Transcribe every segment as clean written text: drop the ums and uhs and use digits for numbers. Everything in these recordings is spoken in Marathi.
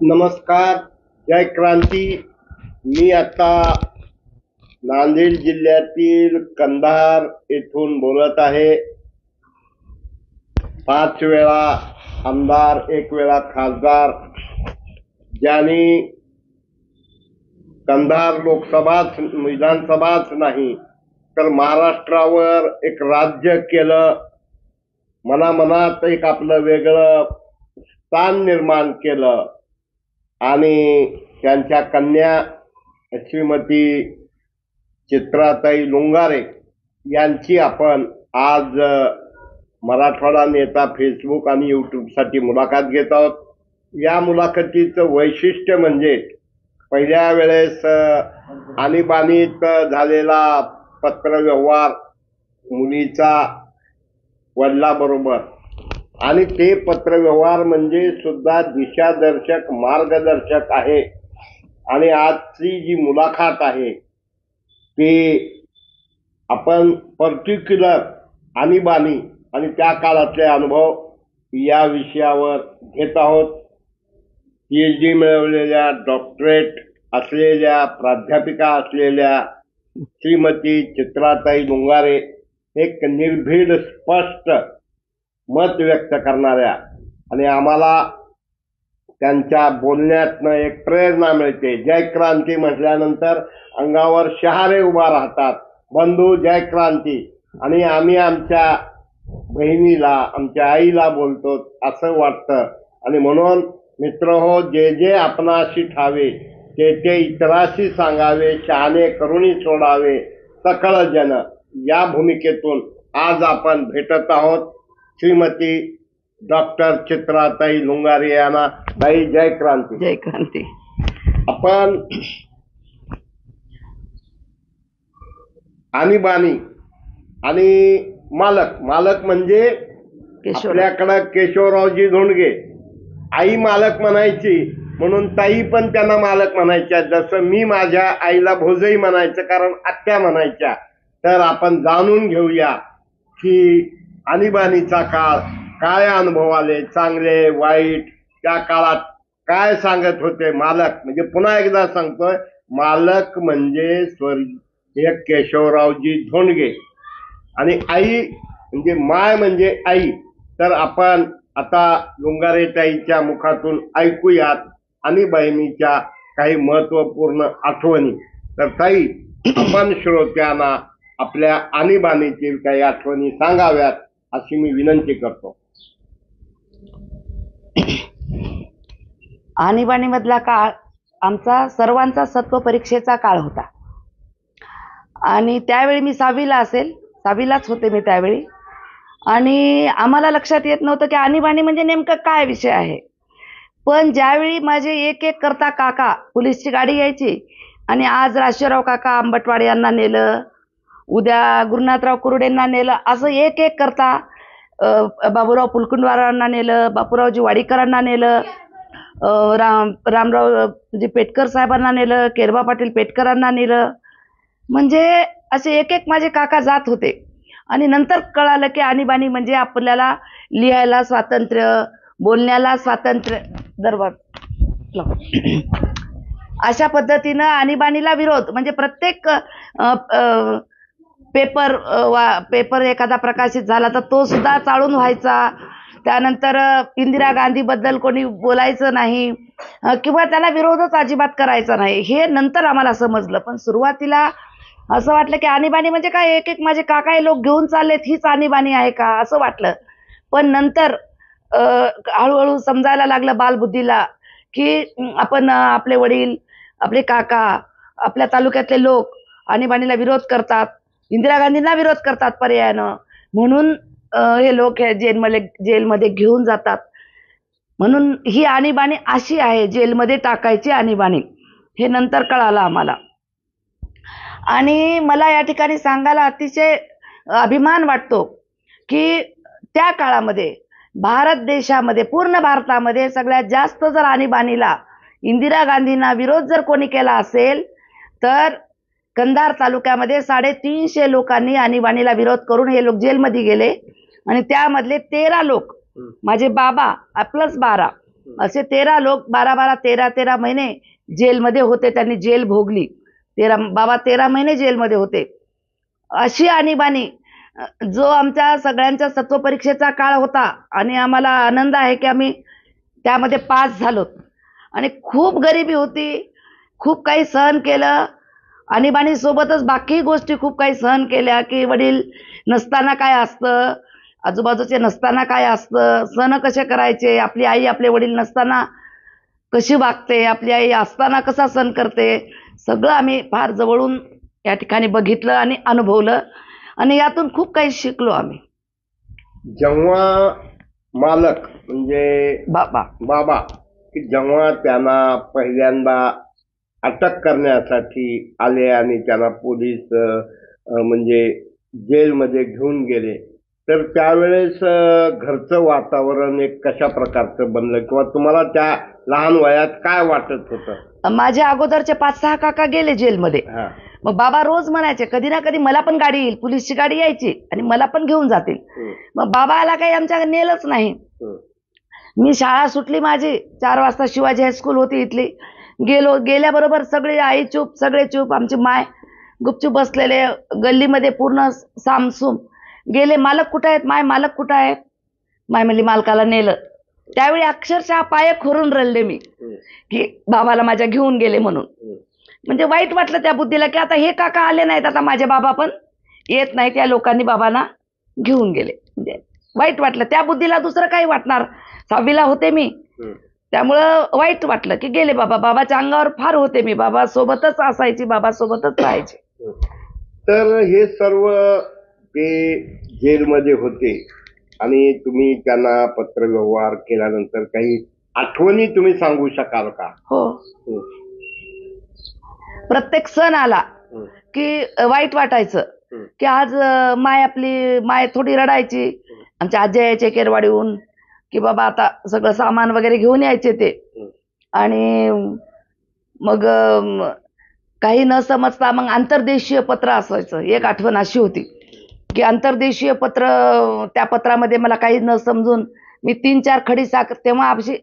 नमस्कार. जय क्रांती. मी आता नांदेड जिल्ह्यातील कंधार येथून बोलत आहे. 5 वेळा आमदार, 1 वेळा खासदार, ज्यांनी कंधार लोकसभाच विधानसभाच नाही तर महाराष्ट्रावर एक राज्य केलं. मनामनात एक आपलं वेगळं स्थान निर्माण केलं आणि त्यांच्या कन्या श्रीमती चित्राताई लुंगारे यांची आपण आज मराठवाडा नेता फेसबुक आणि यूट्यूबसाठी मुलाखत घेत आहोत. या मुलाखतीचं वैशिष्ट्य म्हणजे पहिल्या वेळेस आणीबाणीत झालेला पत्रव्यवहार मुलीचा वडिलाबरोबर, आणि ते पत्रव्यवहार म्हणजे सुद्धा दिशादर्शक मार्गदर्शक आहे. आणि आजची जी मुलाखत आहे ती आपण पर्टिक्युलर आणीबाणी आणि त्या काळातले अनुभव या विषयावर घेत आहोत. PhD मिळवलेल्या, डॉक्टरेट असलेल्या, प्राध्यापिका असलेल्या श्रीमती चित्राताई लुंगारे एक निर्भीड स्पष्ट मत व्यक्त करणाऱ्या, आणि आम्हाला त्यांच्या बोलण्यातनं एक प्रेरणा मिळते. जय क्रांती म्हटल्यानंतर अंगावर शहारे उभा राहतात. बंधू जय क्रांती. आणि आम्ही आमच्या बहिणीला, आमच्या आईला बोलतो असं वाटतं. आणि म्हणून मित्र हो, जे जे आपणाशी ठावे ते ते इतराशी सांगावे, शहाणे करुणी सोडावे सकळ जन, या भूमिकेतून आज आपण भेटत आहोत श्रीमती डॉक्टर चित्राताई लुंगारे यांना. ताई जय क्रांती. जय क्रांती. आपण आणीबाणी आणि मालक म्हणजे आपल्याकडं केशवरावजी धोंडगे आई मालक म्हणायची, म्हणून ताई पण त्यांना मालक म्हणायच्या. जसं मी माझ्या आईला भोजई म्हणायचं, कारण आत्या म्हणायच्या. तर आपण जाणून घेऊया की आणीबाणीचा काळ, काय अनुभव आले, चांगले वाईट, त्या काळात काय सांगत होते मालक. म्हणजे पुन्हा एकदा सांगतोय, मालक म्हणजे स्वर्गीय केशवरावजी धोंडगे, आणि आई म्हणजे माय म्हणजे आई. तर आपण आता लुंगारेताईच्या मुखातून ऐकूयात आणीबाणीच्या काही महत्वपूर्ण आठवणी. तर ताई, आपण श्रोत्यांना आपल्या आणीबाणीतील काही आठवणी सांगाव्यात अशी मी विनंती करतो. आणीबाणी मधला काळ आमचा सर्वांचा सत्व परीक्षेचा काळ होता. आणि त्यावेळी मी 6वीलाच होते मी त्यावेळी. आणि आम्हाला लक्षात येत नव्हतं की आणीबाणी म्हणजे नेमकं काय विषय आहे. पण ज्यावेळी माझे एक एक करता काका, पोलीसची गाडी यायची आणि आज राजेराव काका आंबटवाड यांना नेलं, उद्या गुरुनाथराव कुरुडेंना नेलं, असं एक एक करता बाबूराव पुलकुंडवारांना नेलं, बापूरावजी वाडीकरांना नेलं, रामरावजी पेटकर साहेबांना नेलं, केरबा पाटील पेटकरांना नेलं. म्हणजे असे एक एक माझे काका जात होते. आणि नंतर कळालं की आणीबाणी म्हणजे आपल्याला लिहायला स्वातंत्र्य, बोलण्याला स्वातंत्र्य, दरबार अशा पद्धतीनं आणीबाणीला विरोध. म्हणजे प्रत्येक पेपर एखादा प्रकाशित झाला तर तो सुद्धा चाळून व्हायचा. त्यानंतर इंदिरा गांधी बद्दल कोणी बोलायचं नाही किंवा त्याला विरोधच अजिबात करायचा नाही, हे नंतर आम्हाला समजलं. पण सुरुवातीला असं वाटलं की आणीबाणी म्हणजे काय, एक एक माझे काका हे लोक घेऊन चाललेत, हीच आणीबाणी आहे का असं वाटलं. पण नंतर हळूहळू समजायला लागलं बालबुद्धीला की आपण, आपले वडील, आपले काका, आपल्या तालुक्यातले लोक आणीबाणीला विरोध करतात, इंदिरा गांधींना विरोध करतात पर्यायानं, म्हणून हे लोक जेलमध्ये घेऊन जातात. म्हणून ही आणीबाणी अशी आहे, जेलमध्ये टाकायची आणीबाणी, हे नंतर कळालं आम्हाला. आणि मला या ठिकाणी सांगायला अतिशय अभिमान वाटतो की त्या काळामध्ये भारत देशामध्ये, पूर्ण भारतामध्ये सगळ्यात जास्त जर आणीबाणीला, इंदिरा गांधींना विरोध जर कोणी केला असेल तर कंधार तालुक्यामध्ये 350 लोकांनी आणीबाणीला विरोध करून हे लोक जेलमध्ये गेले. आणि त्यामधले 13 लोक, माझे बाबा प्लस 12, असे 13 लोक 12-12 13-13 महिने जेलमध्ये होते. त्यांनी जेल भोगली. बाबा 13 महिने जेलमध्ये होते. अशी आणीबाणी जो आमच्या सगळ्यांच्या सत्वपरीक्षेचा काळ होता आणि आम्हाला आनंद आहे की आम्ही त्यामध्ये पास झालो. आणि खूप गरिबी होती, खूप काही सहन केलं. आणीबाणी सोबतच बाकी गोष्टी खूप काही सहन केल्या की वडील नसताना काय असतं, आजूबाजूचे नसताना काय असतं, सण कसे करायचे, आपली आई आपले वडील नसताना कशी वागते, आपली आई असताना कसा सण करते, सगळं आम्ही फार जवळून या ठिकाणी बघितलं आणि अनुभवलं आणि यातून खूप काही शिकलो आम्ही. जेव्हा मालक म्हणजे बाबा की जेव्हा त्यांना पहिल्यांदा अटक करण्यासाठी आले आणि त्यांना पोलीस म्हणजे जेलमध्ये घेऊन गेले, तर त्यावेळेस घरचं वातावरण एक कशा प्रकारचं बनलं किंवा तुम्हाला त्या लहान वयात काय वाटत होतं? माझ्या अगोदरचे 5-6 काका गेले जेलमध्ये. मग बाबा रोज म्हणायचे कधी ना कधी मला पण गाडी येईल, पोलीसची गाडी यायची आणि मला पण घेऊन जातील. मग बाबाला काही आमच्या नेलंच नाही. मी शाळा सुटली माझी 4 वाजता, शिवाजी हायस्कूल होती इथली. गेल्याबरोबर सगळे आई चूप, सगळे चूप. आमची माय गुपचूप बसलेले गल्लीमध्ये पूर्ण सामसूम. गेले, मालक कुठं आहेत माय, मालक कुठं आहेत? माय म्हणली मालकाला नेलं. त्यावेळी अक्षरशः पाय खोरून रडले मी की बाबाला माझ्या घेऊन गेले म्हणून. म्हणजे वाईट वाटलं त्या बुद्धीला की आता हे काका आले नाहीत, आता माझे बाबा पण येत नाहीत, या लोकांनी बाबांना घेऊन गेले. म्हणजे वाईट वाटलं त्या बुद्धीला, दुसरं काही वाटणार. 6वीला होते मी, त्यामुळं वाईट वाटलं की गेले बाबा. बाबाच्या अंगावर फार होते मी, बाबा सोबतच असायची, बाबा सोबतच राहायचे. तर हे सर्व ते जेलमध्ये होते आणि तुम्ही त्यांना पत्रव्यवहार केल्यानंतर काही आठवणी तुम्ही सांगू शकाल का? हो. प्रत्येक सण आला की वाईट वाटायचं की आज आपली माय थोडी रडायची. आमच्या आजी यायचे केरवाडीहून की बाबा आता सगळं सामान वगैरे घेऊन यायचे ते. आणि मग काही न समजता मग आंतरदेशीय पत्र असायचं. एक आठवण अशी होती की आंतरदेशीय पत्र, त्या पत्रामध्ये मला काही न समजून मी 3-4 खडी साखर, तेव्हा अशी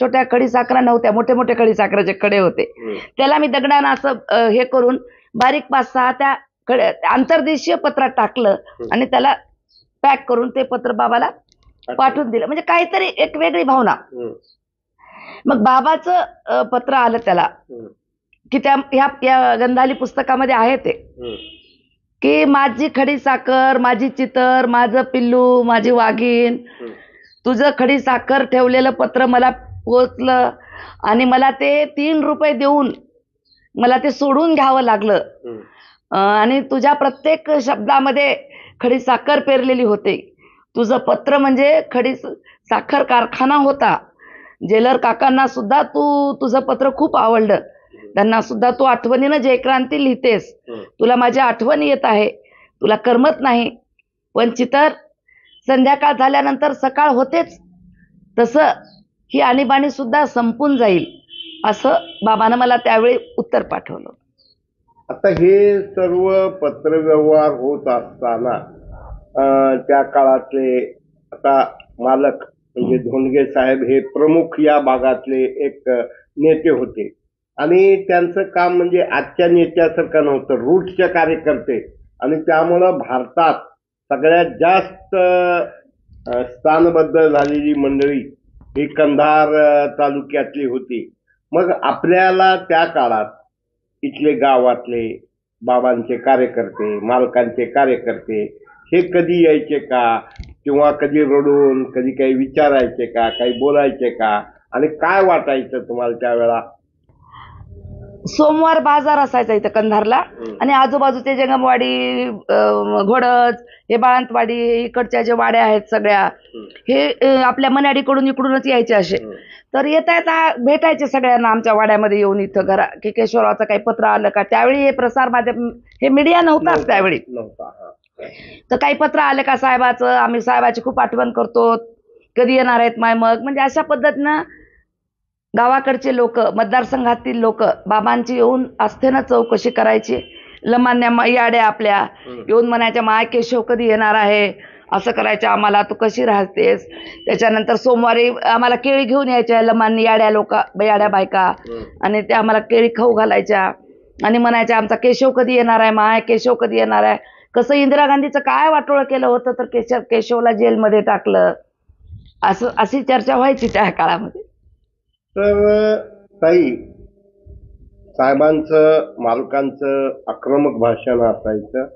छोट्या खडी साखरा नव्हत्या, मोठे मोठे खडी साखराचे खडे होते, त्याला मी दगडानं असं हे करून बारीक 5-6 त्या आंतरदेशीय पत्रात टाकलं आणि त्याला पॅक करून ते पत्र बाबाला पाठवून दिलं. म्हणजे काहीतरी एक वेगळी भावना. मग बाबाचं पत्र आलं त्याला की या गंधाली पुस्तकामध्ये आहे ते की माझी खडी साखर, माझी चितर, माझं पिल्लू, माझी वाघीण, तुझं खडी साखर ठेवलेलं पत्र मला पोचलं आणि मला ते 3 रुपये देऊन मला ते सोडून घ्यावं लागलं. आणि तुझ्या प्रत्येक शब्दामध्ये खडी साखर पेरलेली होती. तुझं पत्र म्हणजे खडी साखर कारखाना होता. जेलर काकांना सुद्धा तुझं पत्र खूप आवडलं. त्यांना सुद्धा तू आठवणीनं जयक्रांती लिहितेस. तुला माझी आठवण येत आहे, तुला करमत नाही. पण चितर, संध्याकाळ झाल्यानंतर सकाळ होतेच, तसं ही आणीबाणी सुद्धा संपून जाईल, असं बाबानं मला त्यावेळी उत्तर पाठवलं. आता हे सर्व पत्रव्यवहार होत असताना त्या काळातले आता मालक म्हणजे धोंडगे साहेब हे प्रमुख या भागातले एक नेते होते आणि त्यांचं काम म्हणजे आजच्या नेत्यासारखं नव्हतं, रूटचे कार्यकर्ते. आणि त्यामुळं भारतात सगळ्यात जास्त स्थानबद्ध झालेली मंडळी ही कंधार तालुक्यातली होती. मग आपल्याला त्या काळात इथले गावातले बाबांचे कार्यकर्ते, मालकांचे कार्यकर्ते हे कधी यायचे का, किंवा कधी रडून कधी काही विचारायचे का, काही बोलायचे का, आणि काय वाटायचं तुम्हाला त्यावेळा? सोमवार बाजार असायचा इथं कंधारला आणि आजूबाजूचे जंगमवाडी, घोडज, हे बाळंतवाडी, इकडच्या ज्या वाड्या आहेत सगळ्या, हे आपल्या मनाडीकडून इकडूनच यायचे असे. तर येता येता भेटायचे सगळ्यांना आमच्या वाड्यामध्ये येऊन इथं घरा की केशवरावचं काही पत्र आलं का. त्यावेळी हे प्रसार माध्यम, हे मीडिया नव्हताच त्यावेळी. तर काही पत्र आले का साहेबाचं, आम्ही साहेबाची खूप आठवण करतो, कधी येणार आहेत माय मग. म्हणजे अशा पद्धतीनं गावाकडचे लोक, मतदारसंघातील लोक बाबांची येऊन आस्थेनं चौकशी करायची. लमान्या याड्या आपल्या येऊन म्हणायच्या माय केशव कधी येणार आहे, असं करायचं आम्हाला, तू कशी राहतेस. त्याच्यानंतर सोमवारी आम्हाला केळी घेऊन यायच्या लमानी याड्या बायका, आणि त्या आम्हाला केळी खाऊ घालायच्या आणि म्हणायच्या आमचा केशव कधी येणार आहे, माय केशव कधी येणार आहे. कसं इंदिरा गांधीचं काय वाटोळं केलं होतं तर केशवला जेलमध्ये टाकलं, अशी चर्चा व्हायची त्या काळामध्ये. तर ताई, साहेबांचं मालकांचं आक्रमक भाषण असायचं,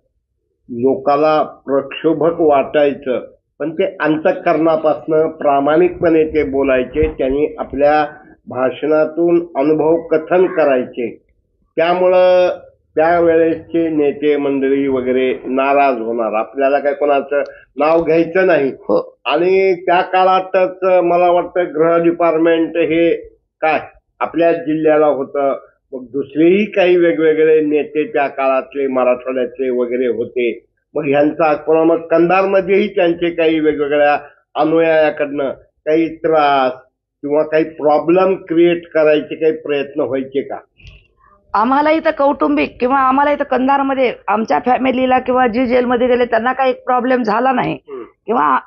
लोकाला प्रक्षोभक वाटायचं, पण ते अंतःकरणापासनं प्रामाणिकपणे ते बोलायचे. त्यांनी आपल्या भाषणातून अनुभव कथन करायचे. त्यामुळं त्यावेळेसचे नेते मंडळी वगैरे नाराज होणार, आपल्याला काय कोणाचं नाव घ्यायचं नाही. आणि त्या काळातच मला वाटतं गृह डिपार्टमेंट हे काय आपल्या जिल्ह्याला होतं. मग दुसरेही काही वेगवेगळे नेते त्या काळातले मराठवाड्यातले वगैरे होते. मग ह्यांचा मग कंधारमध्येही त्यांचे काही वेगवेगळ्या अनुयायाकडनं काही त्रास किंवा काही प्रॉब्लेम क्रिएट करायचे काही प्रयत्न व्हायचे का? आम्हाला इथं कौटुंबिक किंवा आम्हाला इथं कंधारमध्ये आमच्या फॅमिलीला किंवा जी जेलमध्ये गेले त्यांना काही प्रॉब्लेम झाला नाही, किंवा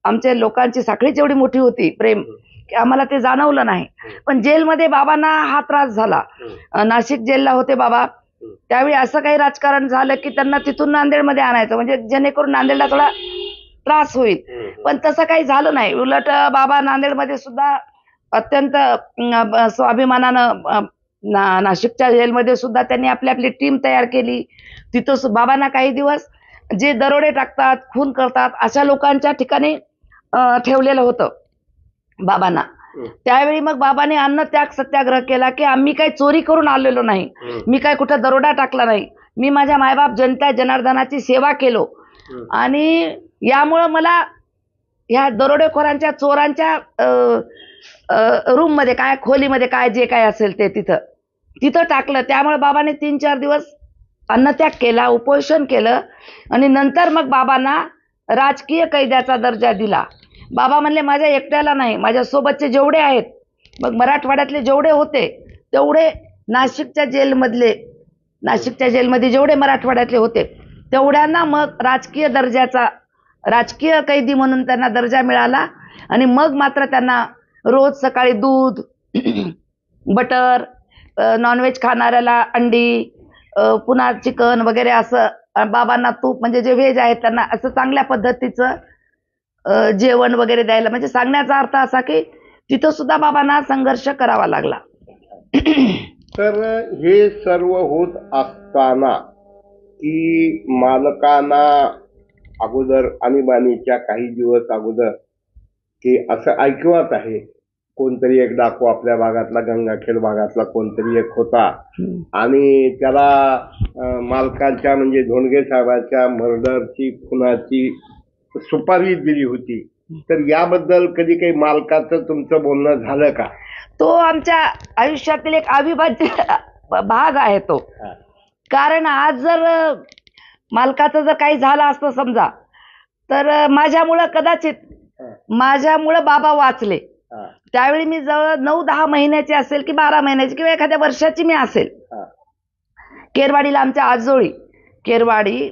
आमच्या लोकांची साखळीच एवढी मोठी होती प्रेम की आम्हाला ते जाणवलं नाही. पण जेलमध्ये बाबांना हा त्रास झाला. नाशिक जेलला होते बाबा, त्यावेळी असं काही राजकारण झालं की त्यांना तिथून नांदेडमध्ये आणायचं, म्हणजे जेणेकरून नांदेडला थोडा त्रास होईल. पण तसं काही झालं नाही. उलट बाबा नांदेडमध्ये सुद्धा अत्यंत स्वाभिमानानं नाशिकच्या जेलमध्ये सुद्धा त्यांनी आपली टीम तयार केली. तिथं बाबांना काही दिवस जे दरोडे टाकतात, खून करतात अशा लोकांच्या ठिकाणी ठेवलेलं होतं बाबांना. त्यावेळी मग बाबांनी अन्न त्याग सत्याग्रह केला की आम्ही काही चोरी करून आलेलो नाही, मी काय कुठं दरोडा टाकला नाही, मी माझ्या मायबाप जनता जनार्दनाची सेवा केलो. आणि यामुळं मला ह्या दरोडेखोरांच्या चोरांच्या रूममध्ये काय खोलीमध्ये काय जे काय असेल ते तिथं टाकलं. त्यामुळे बाबांनी 3-4 दिवस अन्नत्याग केला, उपोषण केलं. आणि नंतर मग बाबांना राजकीय कैद्याचा दर्जा दिला. बाबा म्हणले माझ्या एकट्याला नाही, माझ्या सोबतचे जेवढे आहेत, मग मराठवाड्यातले जेवढे होते तेवढे नाशिकच्या जेलमध्ये जेवढे मराठवाड्यातले होते तेवढ्यांना मग राजकीय कैदी म्हणून त्यांना दर्जा मिळाला. आणि मग मात्र त्यांना रोज सकाळी दूध, बटर, नॉनव्हेज खाणाऱ्याला अंडी, पुन्हा चिकन वगैरे असं, बाबांना तूप, म्हणजे जे व्हेज आहेत त्यांना असं चांगल्या पद्धतीचं जेवण वगैरे द्यायला. म्हणजे सांगण्याचा अर्थ असा की तिथं सुद्धा बाबांना संघर्ष करावा लागला. तर हे सर्व होत असताना की मालकांना अगोदर आणीबाणीच्या काही दिवस अगोदर की असं ऐकवत आहे, कोणतरी एक डाकू आपल्या भागातला, गंगाखेड भागातला कोणतरी एक होता आणि त्याला मालकांच्या म्हणजे धोंडगे साहेबांच्या मर्डरची, खुनाची सुपारी दिली होती. तर याबद्दल कधी काही मालकाचं तुमचं बोलणं झालं का? तो आमच्या आयुष्यातील एक अविभाज्य भाग आहे तो. कारण आज जर मालकाचं जर काही झालं असतं समजा, तर माझ्यामुळं बाबा वाचले. त्यावेळी मी जवळ 9-10 महिन्याची असेल की 12 महिन्याची किंवा एखाद्या वर्षाची मी असेल. केरवाडीला आमच्या आजोळी, केरवाडी,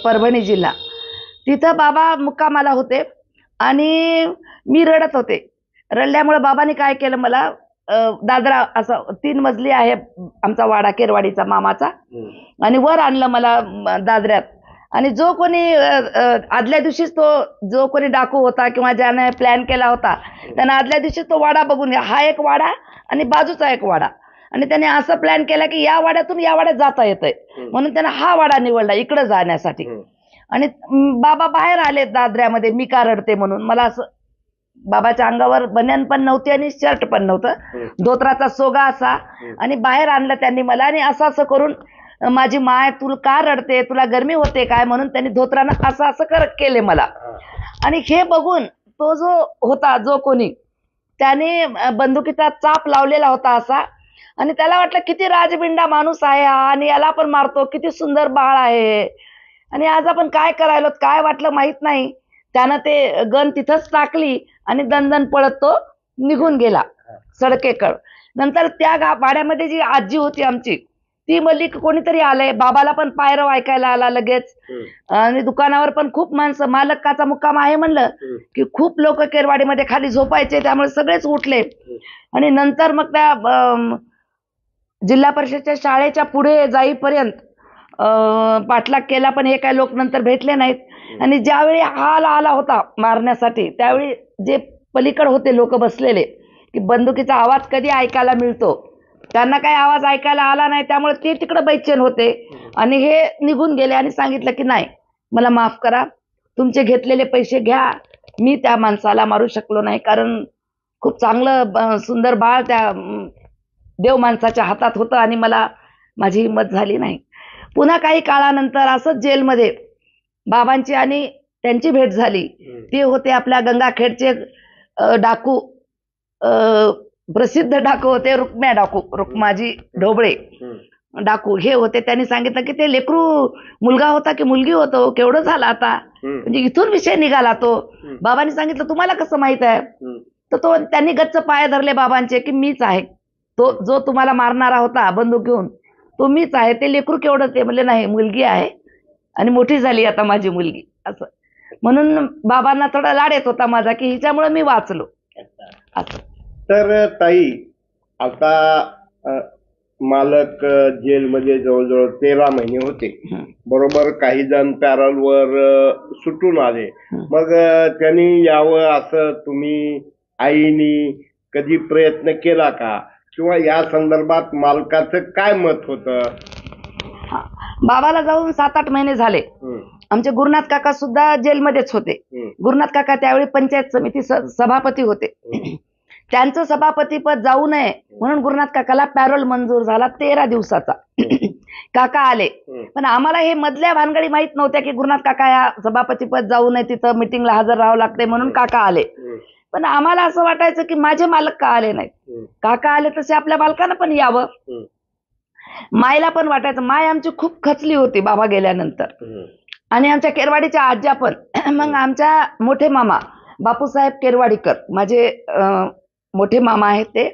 परभणी जिल्हा, तिथं बाबा मुक्कामाला होते आणि मी रडत होते. रडल्यामुळे बाबांनी काय केलं, मला दादरा, असं 3 मजली आहे आमचा वाडा केरवाडीचा मामाचा, आणि वर आणलं मला दादऱ्यात. आणि जो कोणी आदल्या दिवशीच जो कोणी डाकू होता किंवा ज्याने प्लॅन केला होता त्यानं आदल्या दिवशी तो वाडा बघून, हा एक वाडा आणि बाजूचा एक वाडा, आणि त्याने असं प्लॅन केला की या वाड्यातून या वाड्यात जाता येतंय, म्हणून त्यानं हा वाडा निवडला इकडं जाण्यासाठी. आणि बाबा बाहेर आले दादऱ्यामध्ये, मी का रडते म्हणून. मला असं, बाबाच्या अंगावर बन्यान पण नव्हती आणि शर्ट पण नव्हतं, धोत्राचा सोगा असा, आणि बाहेर आणलं त्यांनी मला. आणि असं करून माझी माय, तू का रडते, तुला गरमी होते काय, म्हणून त्यांनी धोत्रानं असं केले मला. आणि हे बघून तो जो होता, जो कोणी, त्याने बंदुकीचा चाप लावलेला होता असा, आणि त्याला वाटलं किती राजबिंडा माणूस आहे हा, आणि याला पण मारतो, किती सुंदर बाळ आहे, आणि आज आपण काय करायलो, काय वाटलं माहित नाही. त्यानं ते गन तिथंच टाकली आणि दणदण पळत तो निघून गेला सडकेकड. नंतर त्या वाड्यामध्ये जी आजी होती आमची, ती मल्लिक कोणीतरी आलंय, बाबाला पण पायरव ऐकायला आला लगेच. आणि दुकानावर पण खूप माणसं, मालकाचा मुक्काम आहे म्हणलं की खूप लोक केरवाडीमध्ये खाली झोपायचे, त्यामुळे सगळेच उठले. आणि नंतर मग त्या जिल्हा परिषदच्या शाळेच्या पुढे जाईपर्यंत पाठलाग केला, पण हे काय लोक नंतर भेटले नाहीत. आणि ज्यावेळी आला होता मारण्यासाठी, त्यावेळी जे पलीकड होते लोक बसलेले, की बंदुकीचा आवाज कधी ऐकायला मिळतो, त्यांना काही आवाज ऐकायला आला नाही, त्यामुळे ते तिकडे बैचेन होते. आणि हे निघून गेले आणि सांगितलं की नाही, मला माफ करा, तुमचे घेतलेले पैसे घ्या, मी त्या माणसाला मारू शकलो नाही, कारण खूप चांगलं सुंदर बाळ त्या देव माणसाच्या हातात होतं आणि मला माझी हिंमत झाली नाही. पुन्हा काही काळानंतर असंच जेलमध्ये बाबांची आणि त्यांची भेट झाली. ते होते आपल्या गंगाखेडचे डाकू, प्रसिद्ध डाकू होते, रुक्माजी ढोबळे डाकू हे होते. त्यांनी सांगितलं की ते लेकरू मुलगा होता की मुलगी होतो, केवढं झालं आता, म्हणजे इथून विषय निघाला तो. बाबांनी सांगितलं तुम्हाला कसं माहित आहे, तर त्यांनी गच्च पाय धरले बाबांचे की मीच आहे, तो जो तुम्हाला मारणारा होता बंदूक घेऊन, तो मीच आहे. ते लेकरू केवढं, ते म्हणले नाही, मुलगी आहे आणि मोठी झाली आता माझी मुलगी, असं. म्हणून बाबांना थोडा लाड येत होता माझा की हिच्यामुळे मी वाचलो असं. तर ताई, आता मालक जेलमध्ये जवळजवळ 13 महिने होते, बरोबर. काही जण पॅरोलवर सुटून आले, मग त्यांनी यावं असं तुम्ही आईनी कधी प्रयत्न केला का, किंवा या संदर्भात मालकाचं काय मत होतं? बाबाला जाऊन 7-8 महिने झाले. आमचे गुरुनाथ काका सुद्धा जेलमध्येच होते. गुरुनाथ काका त्यावेळी पंचायत समिती सभापती होते. त्यांचं सभापतीपद जाऊ नये म्हणून गुरुनाथ काकाला पॅरोल मंजूर झाला 13 दिवसाचा. काका आले, पण आम्हाला हे मधल्या भानगडी माहित नव्हत्या की गुरुनाथ काका या सभापतीपद जाऊ नये, तिथं मिटिंगला हजर राहावं लागते म्हणून काका आले. पण आम्हाला असं वाटायचं की माझे मालक का आले नाहीत, काका आले तसे आपल्या मालकानं पण यावं. मायला पण वाटायचं, माय आमची खूप खचली होती बाबा गेल्यानंतर. आणि आमच्या केरवाडीच्या आज्या पण. मग आमच्या मोठे मामा बापूसाहेब केरवाडीकर, माझे मोठे मामा आहेत ते,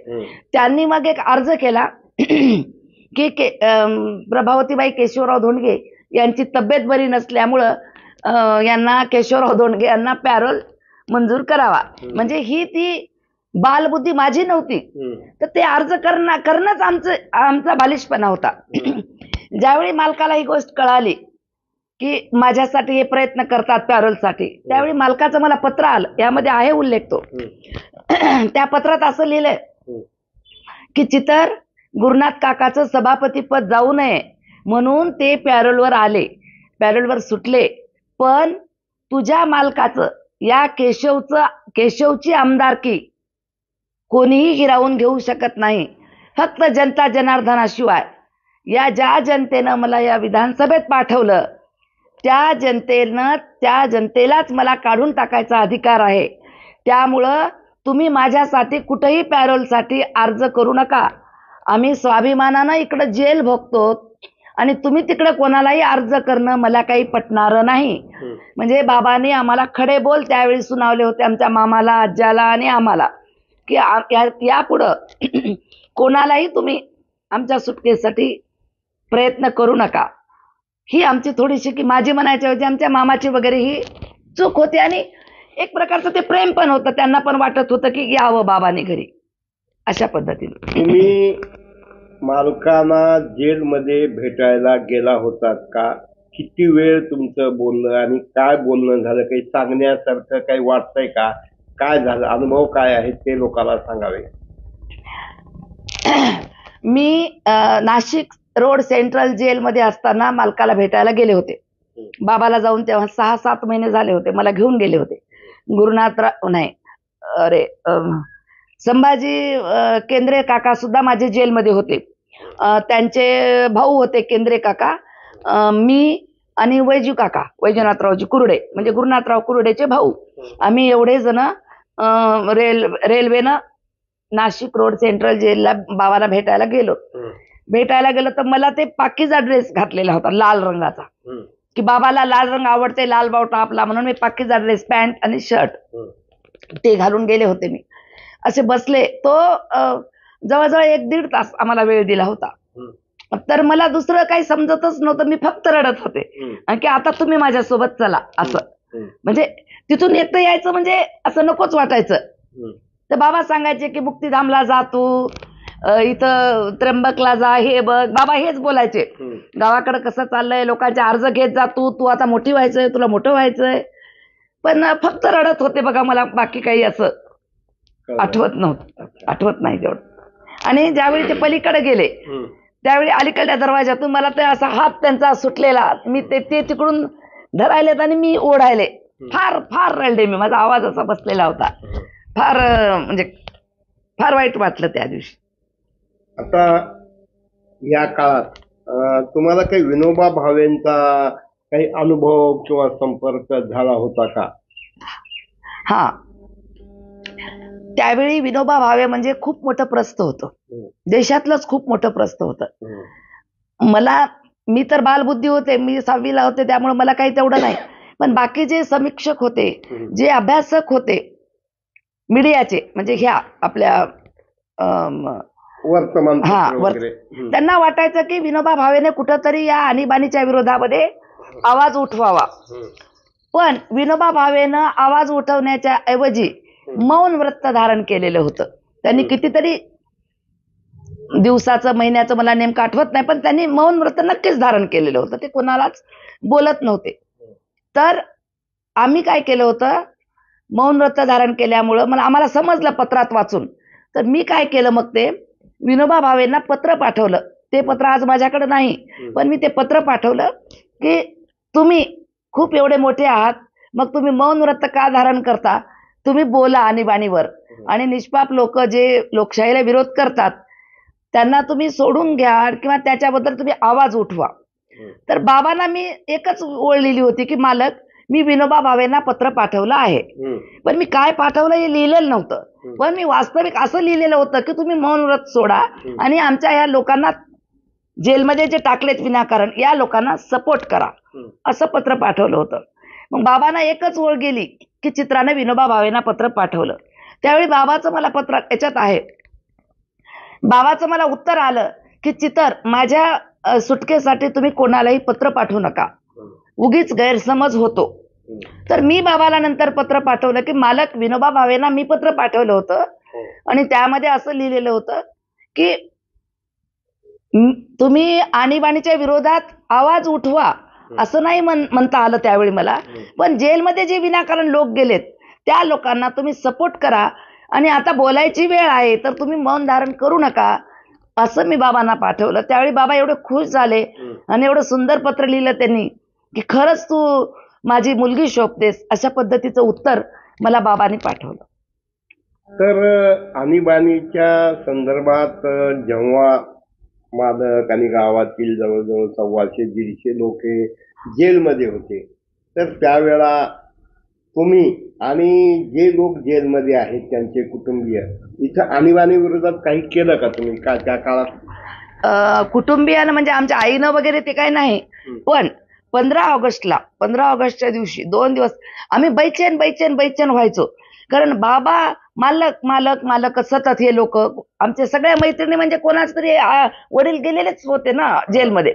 त्यांनी मग एक अर्ज केला की प्रभावतीबाई केशवराव धोंडगे यांची तब्येत बरी नसल्यामुळं यांना केशवराव धोंडगे यांना पॅरोल मंजूर करावा. म्हणजे ही ती बालबुद्धी माझी नव्हती, तर ते अर्ज करणंच आमचा बालिशपणा होता. ज्यावेळी मालकाला ही गोष्ट कळाली की माझ्यासाठी हे प्रयत्न करतात पॅरोलसाठी, त्यावेळी मालकाचं मला पत्र आलं, यामध्ये आहे उल्लेख तो. त्या पत्रात असं लिहिलंय की चितर गुरुनाथ काकाचं सभापतीपद जाऊ नये म्हणून ते पॅरोलवर आले, पॅरोलवर सुटले, पण तुझ्या मालकाचं या केशवची आमदारकी कोणीही हिरावून घेऊ शकत नाही, फक्त जनता जनार्दनाशिवाय. या ज्या जनतेनं मला या विधानसभेत पाठवलं, त्या जनतेलाच मला काढून टाकायचा अधिकार आहे. त्यामुळं तुम्ही माझ्यासाठी कुठेही पॅरोलसाठी अर्ज करू नका. आम्ही स्वाभिमानानं इकडं जेल भोगतो आणि तुम्ही तिकडे कोणालाही अर्ज करणं मला काही पटणारं नाही. म्हणजे बाबांनी आम्हाला खडे बोल त्यावेळी सुनावले होते, आमच्या मामाला, आज्याला आणि आम्हाला, की यापुढं कोणालाही तुम्ही आमच्या सुटकेसाठी प्रयत्न करू नका. ही आमची थोडीशी, की माझी म्हणायच्या ऐवजी आमच्या मामाची वगैरे ही चूक होती. आणि एक प्रकारचं ते प्रेम पण होतं, त्यांना पण वाटत होतं की यावं बाबाने घरी, अशा पद्धतीने. तुम्ही मालकांना जेलमध्ये भेटायला गेला होतात का? किती वेळ तुमचं बोलणं आणि काय बोलणं झालं? काही सांगण्यासारखं काही वाटतंय का? काय झालं, अनुभव काय आहे ते लोकांना सांगावे. मी नाशिक रोड सेंट्रल जेलमध्ये असताना मालकाला भेटायला गेले होते. बाबाला जाऊन तेव्हा 6-7 महिने झाले होते, मला घेऊन गेले होते. संभाजी केंद्रे काका सुद्धा माझे जेलमध्ये होते. त्यांचे भाऊ होते केंद्रे काका, मी आणि वैजनाथरावजी कुरुडे, म्हणजे गुरुनाथराव कुरुडेचे भाऊ. आम्ही एवढे जण रेल्वेनं नाशिक रोड सेंट्रल जेलला बाबाला भेटायला गेलो. तर मला ते पाकिजा ड्रेस घातलेला होता लाल रंगाचा, की बाबाला लाल रंग आवडते, लाल बावटा आपला, म्हणून मी पाकिजा ड्रेस, पॅन्ट आणि शर्ट ते घालून गेले होते. मी असे बसले, तो जवळजवळ 1-1.5 तास आम्हाला वेळ दिला होता. तर मला दुसरं काही समजतच नव्हतं, मी फक्त रडत होते आणि की आता तुम्ही माझ्यासोबत चला असं. म्हणजे तिथून एकटं यायचं म्हणजे असं नकोच वाटायचं. तर बाबा सांगायचे की मुक्तिधामला जा तू, इथं त्र्यंबकला जा, हे बघ. बाबा हेच बोलायचे, गावाकडे कसं चाललंय, लोकांचे अर्ज घेत जा तू, तू आता मोठी व्हायचंय, तुला मोठं व्हायचंय. पण फक्त रडत होते बघा, मला बाकी काही असं आठवत नव्हतं, आठवत नाही तेवढं. आणि ज्यावेळी ते पलीकडे गेले त्यावेळी अलीकडच्या दरवाजातून मला ते असा हात त्यांचा सुटलेला, मी ते तिकडून धरायलेत आणि मी ओढायले. फार फार रडले मी, माझा आवाज असा बसलेला होता. फार म्हणजे फार वाईट वाटलं त्या दिवशी. आता या काळात तुम्हाला काही विनोबा भावेंचा काही अनुभव किंवा संपर्क झाला होता का? हा, त्यावेळी विनोबा भावे म्हणजे खूप मोठं प्रस्थ होतं, देशातलंच खूप मोठं प्रस्थ होतं. मी तर बालबुद्धी होते, मी 6वीला होते, त्यामुळे मला काही तेवढं नाही. पण बाकी जे समीक्षक होते, जे अभ्यासक होते मीडियाचे, म्हणजे ह्या आपल्या वर्तमान त्यांना वाटायचं की विनोबा भावेने कुठंतरी या आणीबाणीच्या विरोधामध्ये आवाज उठवावा. पण विनोबा भावेनं आवाज उठवण्याच्या ऐवजी मौन व्रत धारण केलेलं होतं. त्यांनी कितीतरी दिवसाचं, महिन्याचं मला नेमकं आठवत नाही, पण त्यांनी मौन व्रत नक्कीच धारण केलेलं होतं. ते कोणालाच बोलत नव्हते. तर आम्ही काय केलं होतं, मौन व्रत धारण केल्यामुळं आम्हाला समजलं पत्रात वाचून. तर मी काय केलं, मग ते विनोबा भावेंना पत्र पाठवलं. ते पत्र आज माझ्याकडे नाही, पण मी ते पत्र पाठवलं की तुम्ही खूप एवढे मोठे आहात, मग तुम्ही मौन व्रत का धारण करता? तुम्ही बोला आणीबाणीवर, आणि निष्पाप लोक जे लोकशाहीला विरोध करतात त्यांना तुम्ही सोडून घ्या किंवा त्याच्याबद्दल तुम्ही आवाज उठवा. तर बाबांना मी एकच ओळ लिहिली होती की मालक, मी विनोबा भावेंना पत्र पाठवलं आहे, पण मी काय पाठवलं हे लिहिलेलं नव्हतं. पण मी वास्तविक असं लिहिलेलं होतं की तुम्ही मौन व्रत सोडा आणि आमच्या या लोकांना जेलमध्ये जे टाकलेत विनाकारण, या लोकांना सपोर्ट करा, असं पत्र पाठवलं होतं. मग बाबांना एकच ओळ गेली की चित्राने विनोबा भावेंना पत्र पाठवलं. त्यावेळी बाबाचं मला पत्र याच्यात आहे, बाबाचं मला उत्तर आलं की चितर, माझ्या सुटकेसाठी तुम्ही कोणालाही पत्र पाठवू नका, उगीच गैरसमज होतो. तर मी बाबाला नंतर पत्र पाठवलं की मालक, विनोबा भावेंना मी पत्र पाठवलं होतं आणि त्यामध्ये असं लिहिलेलं होतं की तुम्ही आणीबाणीच्या विरोधात आवाज उठवा, असं नाही म्हणता आलं त्यावेळी मला, पण जेलमध्ये जे विनाकारण लोक गेलेत त्या लोकांना तुम्ही सपोर्ट करा, आणि आता बोलायची वेळ आहे तर तुम्ही मौन धारण करू नका, असं मी बाबांना पाठवलं. त्यावेळी बाबा एवढे खुश झाले आणि एवढं सुंदर पत्र लिहिलं त्यांनी की खरंच तू माझी मुलगी शोभतेस, अशा पद्धतीचं उत्तर मला बाबांनी पाठवलं. तर आणीबाणीच्या संदर्भात जेव्हा मालक आणि गावातील जवळजवळ 125-150 लोक जेलमध्ये होते, तर त्यावेळा तुम्ही आणि जे लोक जेलमध्ये आहेत त्यांचे कुटुंबीय इथं आणीबाणी विरोधात काही केलं का तुम्ही का त्या काळात? कुटुंबियानं म्हणजे आमच्या आईनं वगैरे ते काही नाही, पण 15 ऑगस्टच्या दिवशी 2 दिवस आम्ही बैचेन व्हायचो. कारण बाबा मालक मालक मालक सतत हे लोक, आमचे सगळ्या मैत्रिणी म्हणजे कोणाच तरी वडील गेलेलेच होते ना जेलमध्ये,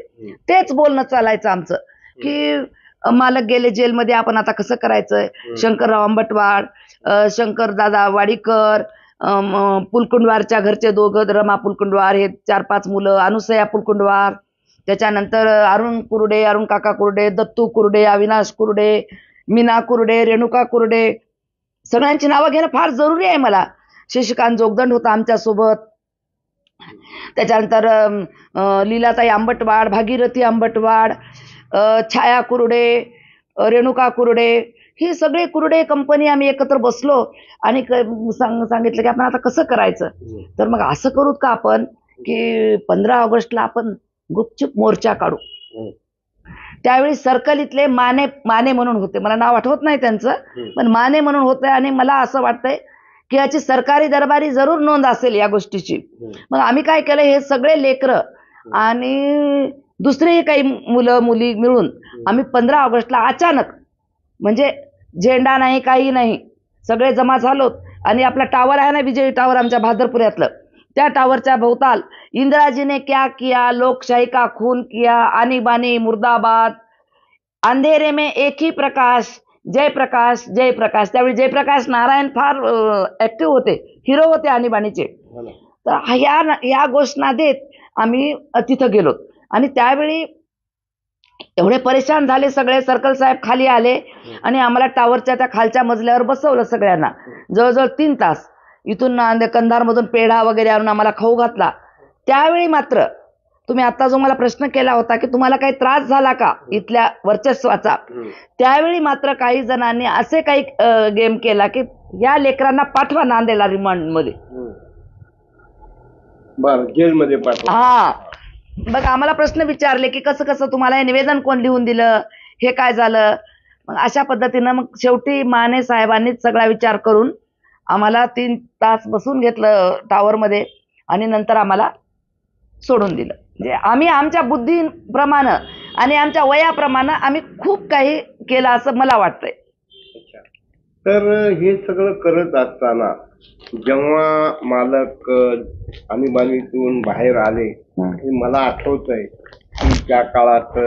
तेच बोलणं चालायचं आमचं की मालक गेले जेलमध्ये, आपण आता कसं करायचंय. शंकरराव आंबटवाड, शंकर दादा वाडीकर, पुलकुंडवारच्या घरचे दोघं, रमा पुलकुंडवार, हे 4-5 मुलं, अनुसया पुलकुंडवार, त्याच्यानंतर अरुण कुरडे, अरुण काका कुरडे, दत्तू कुरडे, अविनाश कुरडे, मीना कुरडे, रेणुका कुरडे, सगळ्यांची नावं घेणं फार जरुरी आहे मला. शशिकांत जोगदंड होता आमच्यासोबत, त्याच्यानंतर लीलाताई आंबटवाड, भागीरथी आंबटवाड, छाया कुरडे, रेणुका कुरडे, ही सगळे कुरडे कंपनी आम्ही एकत्र बसलो आणि सांगितलं की आपण आता कसं करायचं. तर मग असं करूत का आपण की 15 ऑगस्टला आपण गुपचूप मोर्चा काढू. त्यावेळी सर्कल इथले माने म्हणून होते, मला नाव आठवत नाही त्यांचं, पण माने म्हणून होते, आणि मला असं वाटतंय की याची सरकारी दरबारी जरूर नोंद असेल या गोष्टीची. मग आम्ही काय केलं, हे सगळे लेकरं आणि दुसरेही काही मुलं मुली मिळून आम्ही 15 ऑगस्टला अचानक, म्हणजे झेंडा नाही काही नाही, सगळे जमा झालोत आणि आपला टावर आहे ना विजयी टावर आमच्या भादरपुऱ्यातलं, त्या टावरच्या भोवताल इंदिराजी ने क्या किया, लोकशाही का खून किया, आनी बानी मुर्दाबाद, अंधेरे में एक ही प्रकाश, जयप्रकाश जयप्रकाश. त्यावेळी जयप्रकाश नारायण फार ऍक्टिव्ह होते, हिरो होते आणीबाणीचे. तर या घोषणा देत आम्ही तिथं गेलो. आणि त्यावेळी एवढे परेशान झाले सगळे. सर्कल साहेब खाली आले आणि आम्हाला टावरच्या त्या खालच्या मजल्यावर बसवलं सगळ्यांना. जवळजवळ 3 तास इथून कंधारमधून पेढा वगैरे आणून आम्हाला खाऊ घातला. त्यावेळी मात्र तुम्ही आता जो मला प्रश्न केला होता की तुम्हाला काही त्रास झाला का इथल्या वर्चस्वाचा, त्यावेळी मात्र काही जणांनी असे काही गेम केला की या लेकरांना पाठवा नांदेडला रिमांडमध्ये. बरं, जेलमध्ये पाठवा. हा, बघ आम्हाला प्रश्न विचारले की कसं कसं तुम्हाला हे निवेदन कोण लिहून दिलं, हे काय झालं. मग अशा पद्धतीनं मग शेवटी माने साहेबांनीच सगळा विचार करून आम्हाला 3 तास बसून घेतलं टावरमध्ये आणि नंतर आम्हाला सोडून दिलं. म्हणजे आम्ही आमच्या बुद्धीप्रमाणे आणि आमच्या वयाप्रमाणे आम्ही खूप काही केलं असं मला वाटतंय. तर हे सगळं करत असताना जेव्हा मालक आणीबाणीतून बाहेर आले, हे मला आठवतंय की त्या काळात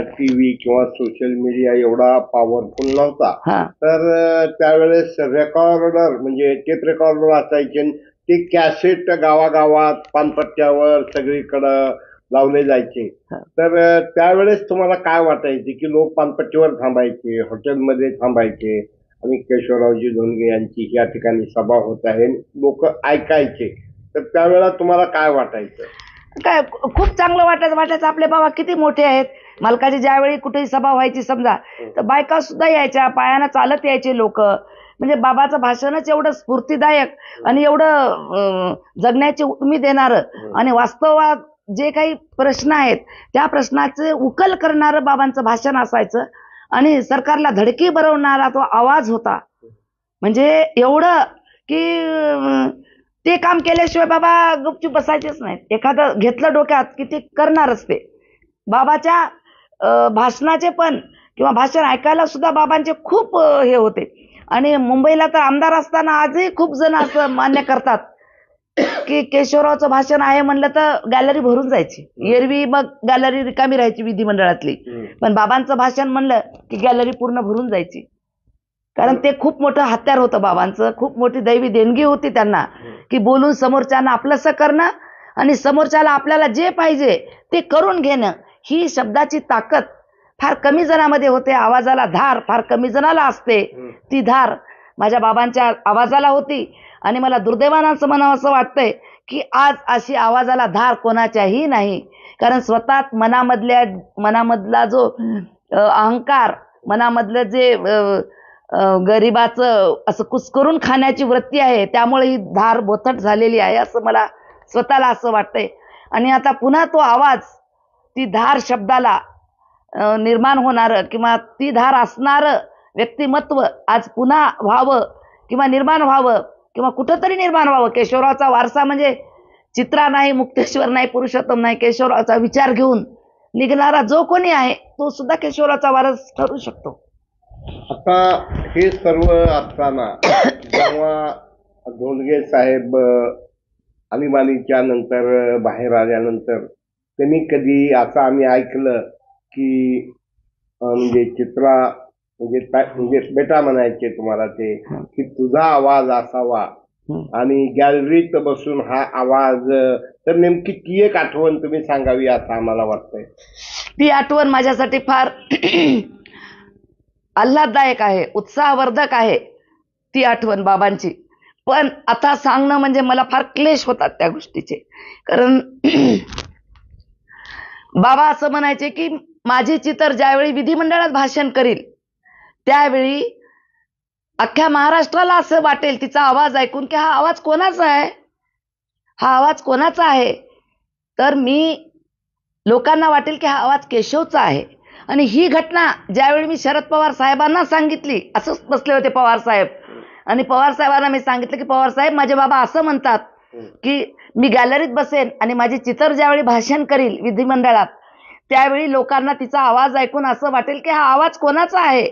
टीव्ही किंवा सोशल मीडिया एवढा पॉवरफुल नव्हता. तर त्यावेळेस रेकॉर्डर म्हणजे टेप रेकॉर्डर असायचे, ते कॅसेट गावागावात पानपट्ट्यावर सगळीकडं लावले जायचे. तर त्यावेळेस तुम्हाला काय वाटायचे की लोक पानपट्टीवर थांबायचे, हॉटेलमध्ये थांबायचे आणि केशवरावजी धोंडगे यांची या ठिकाणी सभा होत आहे, लोक ऐकायचे. तर त्यावेळेला तुम्हाला काय वाटायचं? काय खूप चांगलं वाटायचं. आपले बाबा किती मोठे आहेत. मालकाची ज्यावेळी कुठेही सभा व्हायची समजा, तर बायका सुद्धा यायच्या, पायानं चालत यायचे लोक. म्हणजे बाबाचं भाषणच एवढं स्फूर्तिदायक आणि एवढं जगण्याची उर्मी देणारं आणि वास्तवात जे काही प्रश्न आहेत त्या प्रश्नाचे उकल करणारं बाबांचं भाषण असायचं. आणि सरकारला धडकी भरवणारा तो आवाज होता. म्हणजे एवढं की ते काम केल्याशिवाय बाबा गुपचूप बसायचेच नाहीत. एखादं घेतलं डोक्यात की ते करणारच ते. बाबाच्या भाषणाचे पण किंवा भाषण ऐकायला सुद्धा बाबांचे खूप हे होते. आणि मुंबईला तर आमदार असताना आजही खूप जण असं मान्य करतात की केशवरावचं भाषण आहे म्हणलं तर गॅलरी भरून जायची. एरवी मग गॅलरी रिकामी राहायची विधिमंडळातली, पण बाबांचं भाषण म्हणलं की गॅलरी पूर्ण भरून जायची. कारण ते खूप मोठं हत्यार होतं बाबांचं, खूप मोठी दैवी देणगी होती त्यांना की बोलून समोरच्यांना आपलंसं करणं आणि समोरच्याला आपल्याला जे पाहिजे ते करून घेणं. ही शब्दाची ताकद फार कमी जणांमध्ये होते. आवाजाला धार फार कमी जणाला असते. ती धार माझ्या बाबांच्या आवाजाला होती. आणि मला दुर्दैवानं असं म्हणावं असं वाटतंय की आज अशी आवाजाला धार कोणाच्याही नाही. कारण स्वतः मनामधला जो अहंकार, मनामधलं जे गरिबाचं असं कुस्करून खाण्याची वृत्ती आहे, त्यामुळे ही धार बोथट झालेली आहे असं मला स्वतःला असं वाटतंय. आणि आता पुन्हा तो आवाज, ती धार शब्दाला निर्माण होणारं किंवा ती धार असणारं व्यक्तिमत्व आज पुन्हा व्हावं किंवा निर्माण व्हावं किंवा कुठंतरी निर्माण व्हावं. केशवरावचा वारसा म्हणजे चित्रा नाही, मुक्तेश्वर नाही, पुरुषोत्तम नाही, केशवरावचा विचार घेऊन निघणारा जो कोणी आहे तो सुद्धा केशवरावचा वारस ठरू शकतो. आता हे सर्व असताना जेव्हा धोंडगे साहेब आणीबाणीच्या नंतर बाहेर आल्यानंतर त्यांनी कधी असं आम्ही ऐकलं की म्हणजे चित्रा म्हणजे बेटा म्हणायचे तुम्हाला ते की तुझा आवाज असावा आणि गॅलरीत बसून हा आवाज. तर नेमकी ती एक आठवण तुम्ही सांगावी असं आम्हाला वाटतंय. ती आठवण माझ्यासाठी फार आल्हाददायक आहे, उत्साहवर्धक आहे ती आठवण बाबांची. पण आता सांगणं म्हणजे मला फार क्लेश होतात त्या गोष्टीचे. कारण बाबा असं म्हणायचे की माझी चितर ज्यावेळी विधिमंडळात भाषण करील त्यावेळी अख्ख्या महाराष्ट्राला असं वाटेल तिचा आवाज ऐकून की हा आवाज कोणाचा आहे, हा आवाज कोणाचा आहे. तर लोकांना वाटेल की हा आवाज केशवचा आहे. आणि ही घटना ज्यावेळी मी शरद पवार साहेबांना सांगितली, असंच बसले होते पवार साहेब, आणि पवार साहेबांना मी सांगितलं की पवार साहेब माझे बाबा असं म्हणतात की मी गॅलरीत बसेन आणि माझी चितर ज्यावेळी भाषण करील विधिमंडळात त्यावेळी लोकांना तिचा आवाज ऐकून असं वाटेल की हा आवाज कोणाचा आहे.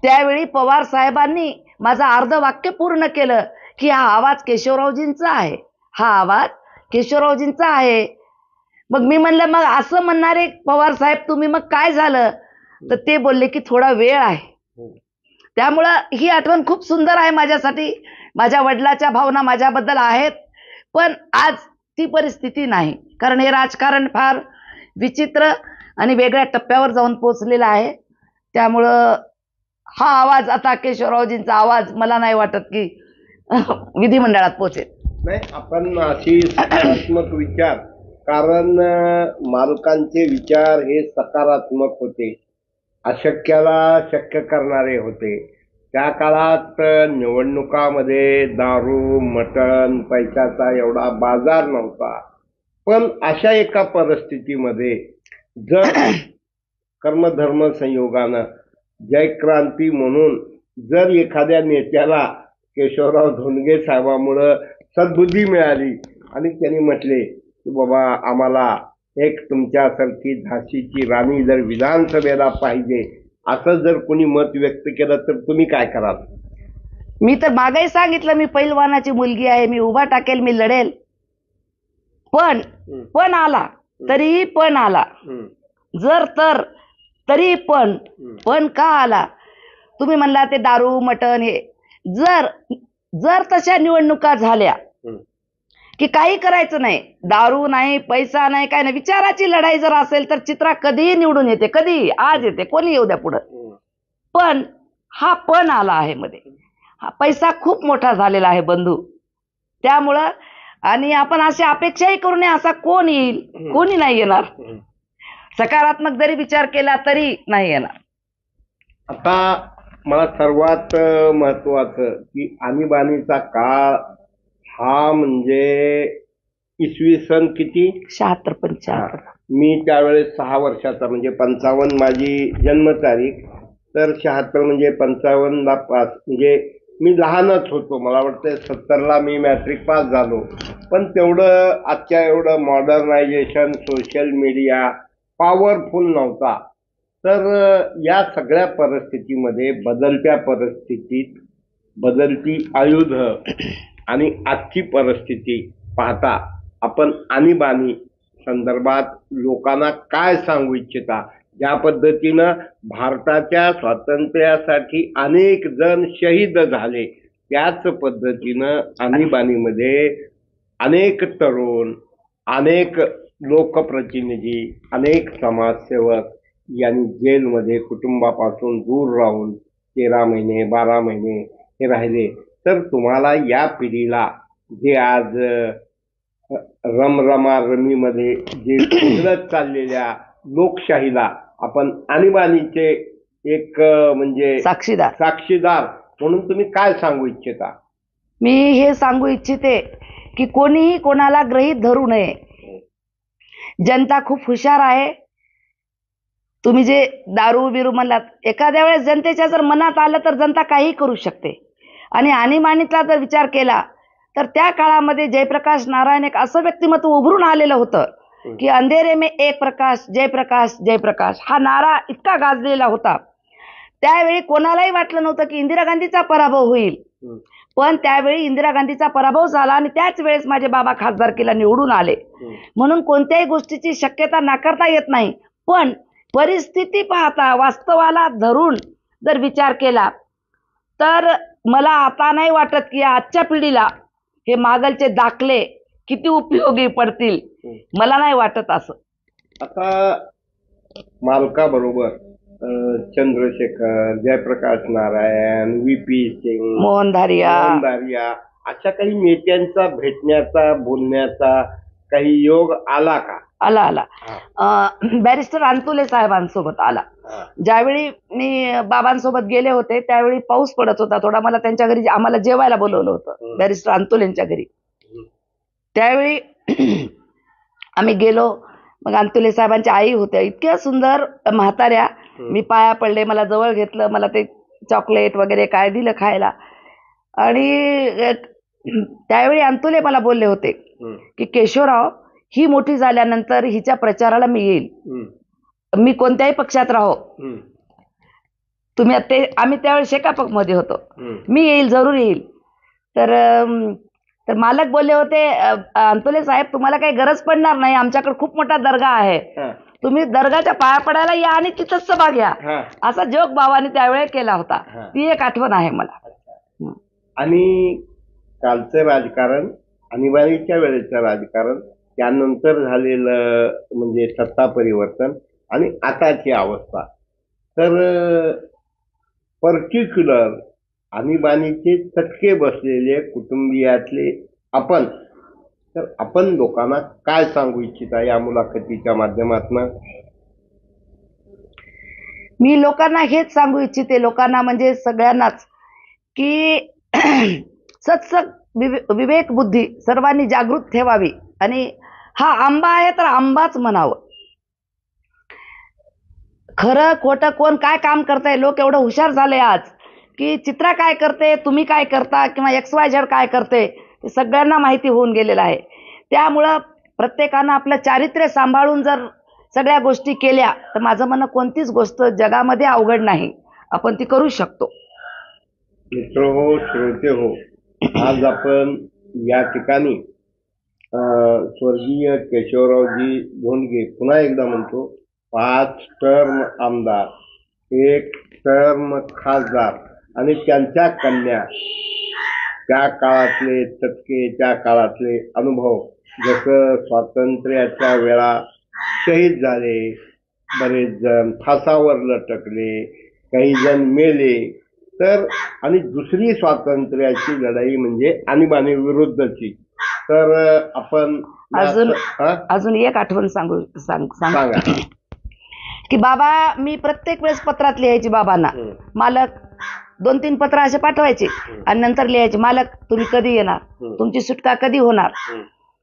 त्यावेळी पवार साहेबांनी माझं अर्ध वाक्य पूर्ण केलं की हा आवाज केशवरावजींचा आहे, हा आवाज केशवरावजींचा आहे. मग मी म्हणलं मग असं म्हणणारे पवार साहेब तुम्ही मग काय झालं, तर ते बोलले की थोडा वेळ आहे. त्यामुळं ही आठवण खूप सुंदर आहे माझ्यासाठी. माझ्या वडिलाच्या भावना माझ्याबद्दल आहेत, पण आज ती परिस्थिती नाही, कारण हे राजकारण फार विचित्र आणि वेगळ्या टप्प्यावर जाऊन पोचलेलं आहे. त्यामुळं हा आवाज आता केशवरावजींचा आवाज मला नाही वाटत की विधिमंडळात पोचेल. नाही, आपण अशी सकारात्मक विचार, कारण मालकांचे विचार हे सकारात्मक होते, अशक्याला शक्य करणारे होते. त्या काळात निवडणुकामध्ये दारू मटण पैशाचा एवढा बाजार नव्हता. पण अशा एका परिस्थितीमध्ये जर कर्मधर्म संयोगानं जयक्रांती म्हणून जर एखाद्या नेत्याला केशवराव धोंडगे साहेबांमुळं सद्बुद्धी मिळाली आणि त्यांनी म्हटले की बाबा आम्हाला एक तुमच्यासारखी झाशीची राणी जर विधानसभेला पाहिजे, असं जर कोणी मत व्यक्त केलं तर तुम्ही काय कराल? मी तर मागही सांगितलं, मी पैलवानाची मुलगी आहे, मी उभा टाकेल, मी लढेल. पण आला तरीही पण आला, जर तर तरी पण का आला? तुम्ही म्हणला ते दारू मटण हे, जर तशा निवडणुका झाल्या की काही करायचं नाही, दारू नाही पैसा नाही काय नाही, विचाराची लढाई जर असेल तर चित्रा कधीही निवडून येते, कधीही आज येते, कोणी येऊ द्या पुढं. पण हा पण आला आहे मध्ये, हा पैसा खूप मोठा झालेला आहे बंधू. त्यामुळं आणि आपण अशी अपेक्षाही करू नये, असा कोण येईल, कोणी नाही येणार. सकारात्मक जरी विचार केला तरी नाही येणार. आता मला सर्वात महत्वाचं की आणीबाणीचा काळ हा म्हणजे इसवी सन किती 76-75. मी त्यावेळेस 6 वर्षाचा, म्हणजे 55 माझी जन्मतारीख, तर 76 म्हणजे 55ला पास, म्हणजे मी लहानच होतो. मला वाटतं 70ला मी मॅट्रिक पास झालो. पण तेवढं आजच्या एवढं मॉडर्नायझेशन, सोशल मीडिया पॉवरफुल नव्हता. तर या सगळ्या परिस्थितीमध्ये, बदलत्या परिस्थितीत, बदलती आयुध आणि आजची परिस्थिती पाहता आपण आणीबाणी संदर्भात लोकांना काय सांगू इच्छिता? ज्या पद्धतीनं भारताच्या स्वातंत्र्यासाठी अनेक जण शहीद झाले, त्याच पद्धतीनं आणीबाणीमध्ये अनेक तरुण, अनेक लोकप्रतिनिधी, अनेक समाजसेवक यांनी जेलमध्ये कुटुंबापासून दूर राहून 13 महिने 12 महिने हे राहिले. तर तुम्हाला या पिढीला जे आज रमरमारमीमध्ये जे बिघडत चाललेल्या लोकशाहीला आपण आणीबाणीचे एक म्हणजे साक्षीदार म्हणून तुम्ही काय सांगू इच्छिता? मी हे सांगू इच्छिते की कोणीही कोणाला गृहीत धरू नये. जनता खूप हुशार आहे. तुम्ही जे दारू बिरू म्हणलात, एखाद्या वेळेस जनतेच्या जर मनात आलं तर जनता काही करू शकते. आणि आणीबाणीचा जर विचार केला तर त्या काळामध्ये जयप्रकाश नारायण एक असं व्यक्तिमत्व उभरून आलेलं होतं की अंधेरे में एक प्रकाश, जयप्रकाश जयप्रकाश, हा नारा इतका गाजलेला होता. त्यावेळी कोणालाही वाटलं नव्हतं की इंदिरा गांधीचा पराभव होईल. पण त्यावेळी इंदिरा गांधीचा पराभव झाला आणि त्याच वेळेस माझे बाबा खासदारकीला निवडून आले. म्हणून कोणत्याही गोष्टीची शक्यता नाकारता येत नाही. पण परिस्थिती पाहता, वास्तवाला धरून जर विचार केला तर मला आता नाही वाटत की आजच्या पिढीला हे मागलचे दाखले किती उपयोगी पडतील. मला नाही वाटत असं. आता मालकाबरोबर चंद्रशेखर, जयप्रकाश नारायण, व्ही.पी. सिंग, मोहन धारिया अशा काही नेत्यांचा भेटण्याचा, बोलण्याचा काही योग आला का? आला. बॅरिस्टर अंतुले साहेबांसोबत आला. ज्यावेळी मी बाबांसोबत गेले होते त्यावेळी पाऊस पडत होता थोडा. मला त्यांच्या घरी आम्हाला जेवायला बोलवलं होतं, बॅरिस्टर अंतुलेंच्या घरी. त्यावेळी आम्ही गेलो. मग अंतुले साहेबांच्या आई होत्या, इतक्या सुंदर म्हाताऱ्या. मी पाया पडले, मला जवळ घेतलं, मला ते चॉकलेट वगैरे काय दिलं खायला. आणि त्यावेळी अंतुले मला बोलले होते की केशवराव, ही मोठी झाल्यानंतर हिच्या प्रचाराला मी येईल, मी कोणत्याही पक्षात राहो, तुम्ही आम्ही त्यावेळी शेकापमध्ये होतो, मी येईल, जरूर येईल. तर तर मालक बोलले होते, अंतुले साहेब तुम्हाला काही गरज पडणार नाही, आमच्याकडे खूप मोठा दर्गा आहे, हा, तुम्ही दर्गाच्या पाया पडायला या आणि तिथंच सभा घ्या, हा. असा जोक बाबांनी त्यावेळी केला होता. हा. ती एक आठवण आहे मला. हं. आणि कालचं राजकारण, आणीबाणीच्या वेळेचं राजकारण, त्यानंतर झालेलं म्हणजे सत्ता परिवर्तन आणि आताची अवस्था, तर पर्टिक्युलर आणीबाणीचे चटके बसलेले कुटुंबियातले आपण, तर आपण लोकांना काय सांगू इच्छिता या मुलाखतीच्या माध्यमातून? मी लोकांना हेच सांगू इच्छिते, लोकांना म्हणजे सगळ्यांनाच, की सत्सग विवेक बुद्धी सर्वांनी जागृत ठेवावी आणि हा आंबा आहे तर आंबाच म्हणावं. खरं खोटं कोण काय काम करतंय, लोक एवढं हुशार झाले आज की चित्रा काय करते, तुम्ही काय करता, किंवा XYZ काय करते, ते सगळ्यांना माहिती होऊन गेलेलं आहे. त्यामुळं प्रत्येकानं आपलं चारित्र्य सांभाळून जर सगळ्या गोष्टी केल्या तर माझं म्हणणं कोणतीच गोष्ट जगामध्ये अवघड नाही, आपण ती करू शकतो. मित्र हो, श्रोते हो, आज आपण या ठिकाणी स्वर्गीय केशवरावजी धोंडगे, पुन्हा एकदा म्हणतो, 5 टर्म आमदार, 1 टर्म खासदार आणि त्यांच्या कन्या, त्या काळातले चटके, त्या काळातले अनुभव, जसं स्वातंत्र्याच्या वेळा शहीद झाले, बरेच जण फासावर लटकले, काही जण मेले, तर आणि दुसरी स्वातंत्र्याची लढाई म्हणजे आणीबाणी विरुद्धची. तर आपण अजून एक आठवण सांगा. की बाबा, मी प्रत्येक वेळेस पत्रात लिहायची बाबांना, मालक 2-3 पत्र असे पाठवायचे आणि नंतर लिहायचे, मालक तुम्ही कधी येणार, तुमची सुटका कधी होणार.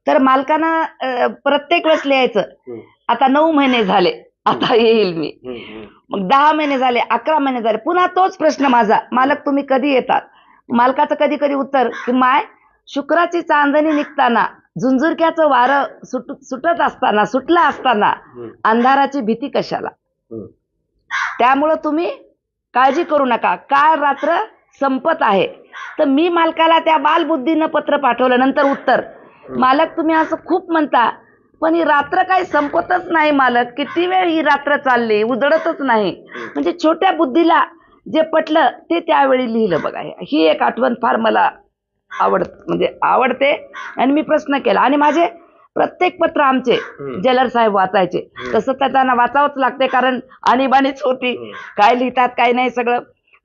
तर मालकांना प्रत्येक वेळेस लिहायचं, आता 9 महिने झाले, आता येईल मी. मग 10 महिने झाले, 11 महिने झाले, पुन्हा तोच प्रश्न माझा, मालक तुम्ही कधी येतात. मालकाचं कधी कधी उत्तर की माय, शुक्राची चांदणी निघताना, झुंझुरक्याचं वारं सुटलं असताना अंधाराची भीती कशाला. त्यामुळं तुम्ही काळजी करू नका, काळ रात्र संपत आहे. तर मी मालकाला त्या बालबुद्धीनं पत्र पाठवलं. नंतर उत्तर, मालक तुम्ही असं खूप म्हणता, पण ही रात्र काही संपतच नाही मालक, किती वेळ ही रात्र चालली, उजडतच नाही. म्हणजे छोट्या बुद्धीला जे पटलं ते त्यावेळी लिहिलं बघा. ही एक आठवण फार मला आवडते. आणि मी प्रश्न केला, आणि माझे प्रत्येक पत्र आमचे जेलर साहेब वाचायचे. तसं तर त्यांना वाचावंच लागते, कारण आणीबाणीच होती, काय लिहितात काय नाही सगळं.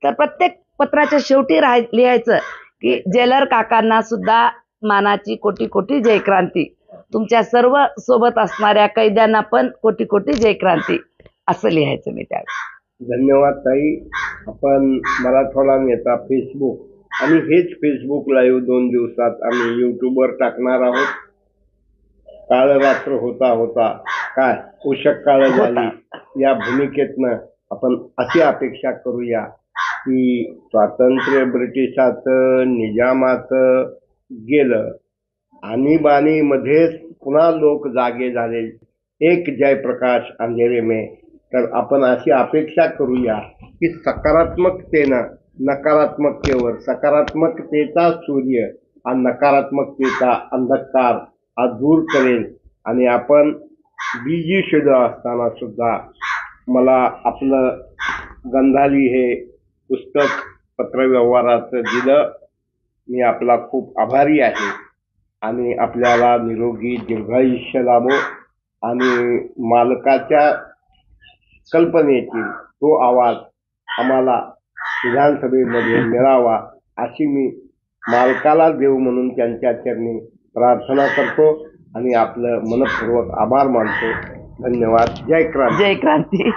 तर प्रत्येक पत्राच्या शेवटी लिहायचं की जेलर काकांना सुद्धा मानाची कोटी कोटी जयक्रांती, तुमच्या सर्व सोबत असणाऱ्या कैद्यांना पण कोटी कोटी जयक्रांती, असं लिहायचं मी त्यावेळी. धन्यवाद ताई. आपण मराठवाडा नेता फेसबुक आणि हेच फेसबुक लाईव्ह 2 दिवसात आम्ही युट्यूबवर टाकणार आहोत. काळ रात्र होता होता काय उशक काळ झाली, या भूमिकेतनं आपण अशी अपेक्षा करूया की स्वातंत्र्य ब्रिटिशाचं, निजामाचं गेलं, आणीबाणीमध्येच पुन्हा लोक जागे झाले, एक जयप्रकाश अंधेरे में. तर आपण अशी अपेक्षा करूया की सकारात्मकतेनं नकारात्मकतेवर, सकारात्मकतेचा सूर्य आणि नकारात्मकतेचा अंधकार हा दूर करेल. आणि आपण बीजी शुद्ध असताना सुद्धा मला आपलं गंधाली हे पुस्तक पत्रव्यवहाराचं दिलं. मी आपला खूप आभारी आहे आणि आपल्याला निरोगी दीर्घायुष्य लाभो आणि मालकाच्या कल्पनेतील तो आवाज आम्हाला विधानसभेमध्ये मिळावा, अशी मी मालकाला देव म्हणून त्यांच्या चरणी प्रार्थना करतो आणि आपलं मनपूर्वक आभार मानतो. धन्यवाद. जय क्रांती. जय क्रांती.